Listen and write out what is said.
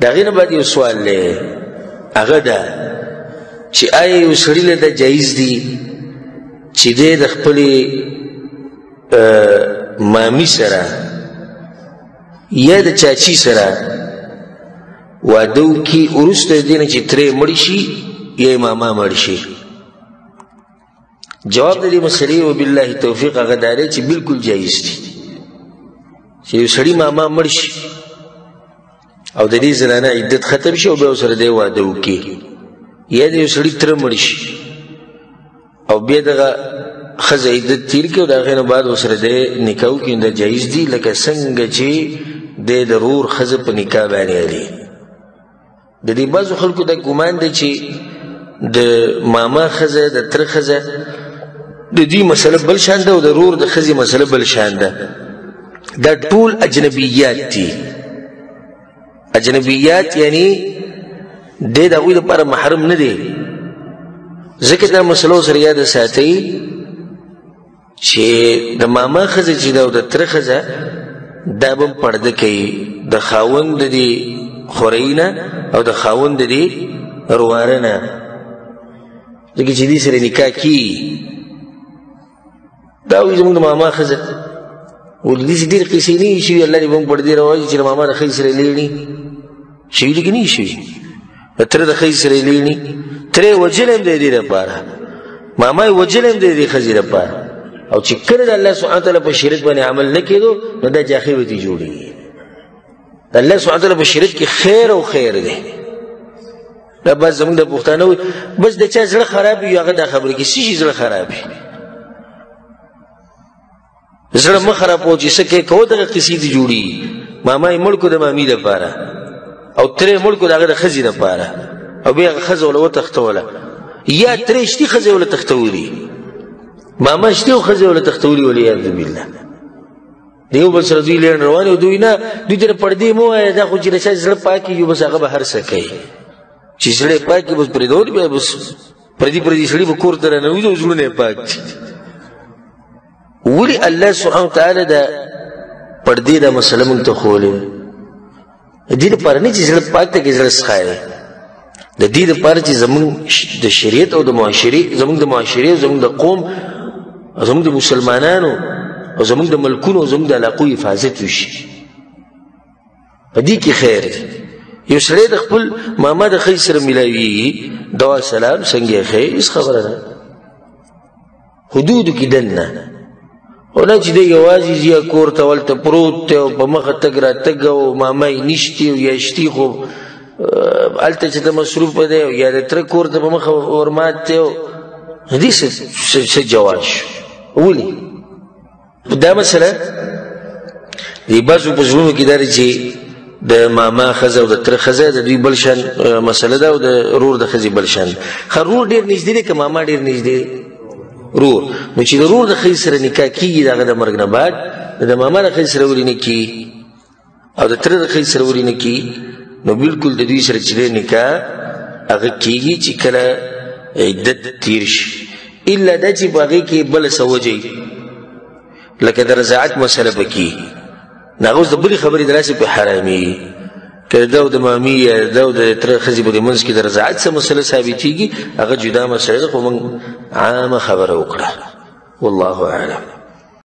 د هغې نه بعد یو سوال دی هغه ده چې آیا یو سړي له دا جایز دي چې دی د خپلې مامي سره یا د چاچي سره واده وکړي وروسته د دې نه چې ترې مړ شي یا ماما مړ شي؟ جواب د دې مسلې وبالله توفیق هغه دا دی چې بلکل جایز دي چې یو سړي ماما مړ شي او د دې زنانه عدت ختم شي او بیا ورسره دی واده وکړي، یا د یو سړي تره مړ شي او بیا دغه ښځه عدت تیر کړي او د هغې نه بعد ورسره دی نکاح وکړي، دا جایز دي لکه څنګه چې دی د ورور ښځه په نکاح باندې علي. د دې بعضو خلکو دا ګمان دی چې د ماما ښځه د تره ښځه د دوی مسله بل شان ده او د ورور د ښځې مسله بل شان ده. دا ټول اجنبیات دي. اجنبیات یعنی دی د هغوی لپاره محرم نه دی. ځکه دا مسله سره یاده ساتئ چې د ماما ښځه چې ده او د تره ښځه دا به پرده کوي د خاوند د دې خورۍ نه او د خاوند د دې رواره نه، ځکه چې دې سره نکاح کېږي. دا وایي زموږ د ماما ښځه ولې داسې ډېرې قصې نه وي شوي، الله دې به موږ پردې راواچي چې د ماما د ښځې سره لیڼي شوي دي که نه وي شوي، د تره د ښځې سره لیڼي. تره یې وجلی هم دی د دې لپاره، ماما یې وجلی هم دی د دې ښځې لپاره. او چې کله د الله سبحانه وتعالی په شریعت باندې عمل نه کېدو نو دا جاخې ورته جوړېږي. د الله سبحانه وتعالی په شریعت کې خیر او خیر دی. دا بس زموږ د پښتانه وایي بس د چا زړه خراب وي هغه دا خبره کوي. څه شي زړه خراب وي؟ زړه مه خرابوه چې څه کوې کوه دغه قصې دې جوړېږي. ماما یې مړ کړو د مامي لپاره او تره یې مړ کړو د هغه د ښځې لپاره او بیا هغه ښځه وله وتښتوله، یا تره شتي ښځه یې وله تښتولي، ماما شتي او ښځه یې وله تښتولي والعیاذ بالله. د یو بل سره دوی لیڼ روان او دوی نه دوی ته پردې مه وایه دا خو چې د چا زړه پاک کېږي بس هغه به هر څه کوي. چې زړه یې پاک کړي بس پرېږدول بیا بس پردي سړي به کور ته راننوځي او زړونه یې پاک دي. ولې الله سبحانه وتعالی دا پردې دا مسله موږ ته ښولې؟ د دې لپاره نه چې زړه پاک ته کې زړه سخایې، د دې لپاره چې زموږ د شریعت او د معاشرې زموږ د معاشرې او زموږ د قوم او زموږ د مسلمانانو او زموږ د ملکونو او زموږ د علاقو حفاظت وشي. په دې کې خیر دی. یو سړی د خپل ماما د ښځې سره میلاویږي، دوا سلام څنګه یې ښې، هېڅ خبره نه، حدودو کې دننه، او نه چې دی یوازې ځي کور ته هلته پروت دی او په مخه تګ راتګ او ماما یې نشتي او یا شتي خو هلته چې ته مصروفه دی یا د تره کور ته په مخه ورمات دی او دې څه جواز شو؟ ولې؟ دا مسله د بعضو په زړونو کې دا دی چې د ماما ښځه او د تره ښځه د دوی بل شان مسله ده او د ورور د ښځې بل شان. ښه رور ډېر نږدې دی که ماما ډېر نږدې دی؟ رور. نو چې د رور د ښځې سره نکاح کېږي د هغه د مرګ نه بعد د ماما د ښځې سره ولې نه کېږي او د تره د ښځې سره ولې نه کېږي؟ نو بلکل د دوی سره چې دی نکاح هغه کېږي چې کله عدت تیر شي، الا دا چې په هغې کې بله څه وجه لکه د رضاعت مسله پکې نو هغه اوس د بلې خبرې د لاسې پې حرامېږي. که د ده او د مامي یا د ده او د تره ښځې په دې منځ کې د رضاعت څه مسله ثابتېږي هغه جدا مسله ده، خو موږ عامه خبره وکړه. والله اعلم.